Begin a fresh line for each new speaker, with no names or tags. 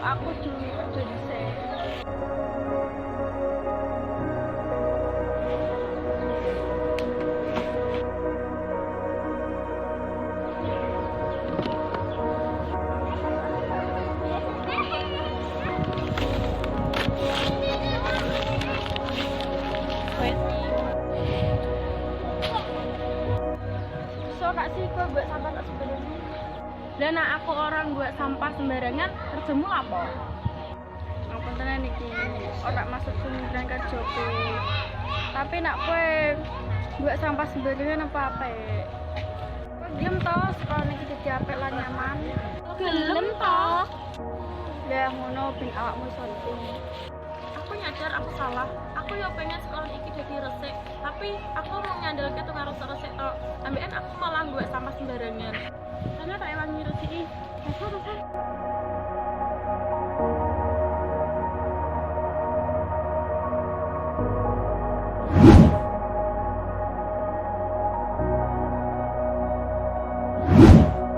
aku dulu kerja di sini. So kak sih kok buat sampah tak sembarangan. Dan aku orang buat sampah sembarangan kerjamu apa? Apa tenan iki? Ora masuk sumberan kerjoku. Tapi nak kowe buat sampah sembarangan apa ya? Kowe gelem to sekolah iki dadi apik lan nyaman? Gelem to. Ya ngono ben awakmu iso penting. Aku nyadar aku salah. Aku yo pengen sekolah iki jadi resik, tapi aku mau ngandalke tukang resik tok. Ambekan aku malah buat sampah sembarangan. Karena tak ewangi resiki. Rasa.